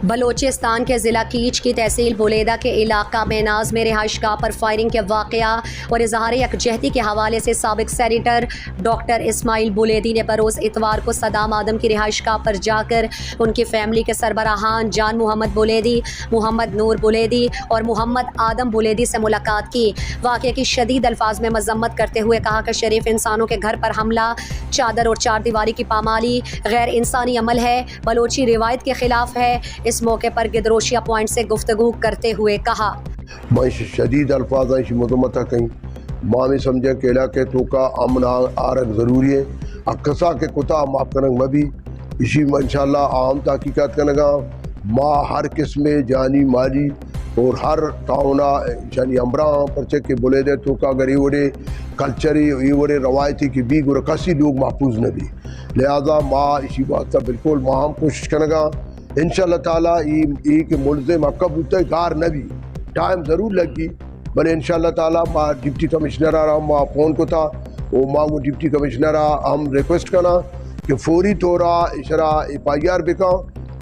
بلوچستان کے ضلع کیچ کی تحصیل بولیدہ کے علاقہ میناز میں رہائش گاہ پر فائرنگ کے واقعہ اور اظہار یکجہتی کے حوالے سے سابق سینیٹر ڈاکٹر اسماعیل بولیدی نے بروز اتوار کو صدام آدم کی رہائش گاہ پر جا کر ان کی فیملی کے سربراہان جان محمد بولیدی، محمد نور بولیدی اور محمد آدم بولیدی سے ملاقات کی۔ واقعے کی شدید الفاظ میں مذمت کرتے ہوئے کہا کہ شریف انسانوں کے گھر پر حملہ، چادر اور چار دیواری کی پامالی غیر انسانی عمل ہے، بلوچی روایت کے خلاف ہے۔ اس موقع پر گدروشیا پوائنٹ سے گفتگو کرتے ہوئے کہا، میں شدید الفاظ ہیں مذمت کہیں ماں میں سمجھے کہ علاقے تو کا امن آرگ ضروری ہے، اقصا کے کتا معاف کرنگ میں بھی اسی میں انشاءاللہ عام تحقیقات کرنے گا ماں ہر قسم جانی مالی اور ہر تعاونہ یعنی امراں پرچے کے بولے دے تو کا اگر یہ وڑے کلچری یہ وڑے روایتی کی بھی گرا کسی لوگ محفوظ نہ بھی، لہذا ماں اسی بات کا بالکل ماں ہم کوشش کرنے گا انشاءاللہ تعالیٰ یہ کہ ملزم اکب ہوتا ہے گار نہ بھی ٹائم ضرور لگی بلے انشاءاللہ تعالیٰ ماں ڈپٹی کمشنر آ رہا ماں فون کو تھا وہ ماں کو ڈپٹی کمشنر ہم ریکویسٹ کرنا کہ فوری طورا اشرا FIR بکاں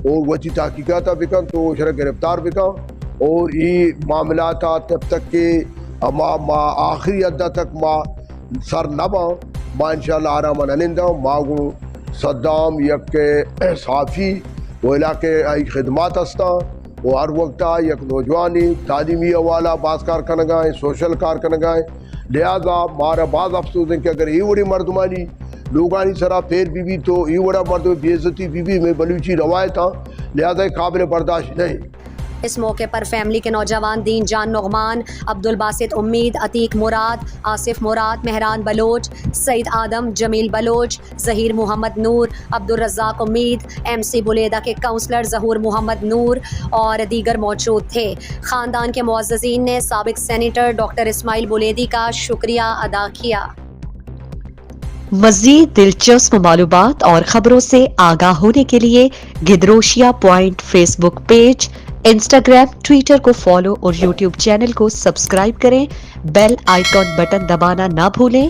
اور وچی تحقیقات بکاں تو اشرا گرفتار بکاں اور یہ معاملات تب تک کہ ماں آخری حد تک ماں سر نہ باں ماں انشاءاللہ آرام ننندہ ماں کو صدام یک صحافی وہ علاقے خدمات ہستا وہ ہر وقت یک نوجوانی تعلیمی حوالہ بعض کارکنگائیں سوشل کارکنگائیں، لہذا مارا بعض افسوس ہیں کہ اگر یہ بڑی مردمانی لوگانی سرا پھر بھی تو یہ بڑا مرد بے عزتی بھی میں بلوچی روایت ہاں لہذا قابل برداشت نہیں۔ اس موقع پر فیملی کے نوجوان دین جان نعمان، عبدالباسط امید، عتیق مراد، آصف مراد، مہران بلوچ، سعید آدم، جمیل بلوچ، ظہیر محمد نور، عبدالرزاق امید، MC بولیدہ کے کونسلر ظہور محمد نور اور دیگر موجود تھے۔ خاندان کے معززین نے سابق سینیٹر ڈاکٹر اسماعیل بولیدی کا شکریہ ادا کیا۔ مزید دلچسپ معلومات اور خبروں سے آگاہ ہونے کے لیے Gedrosia point Facebook page, Instagram, Twitter کو فالو اور یوٹیوب چینل کو سبسکرائب کریں۔ بیل آئیکن بٹن دبانا نہ بھولیں۔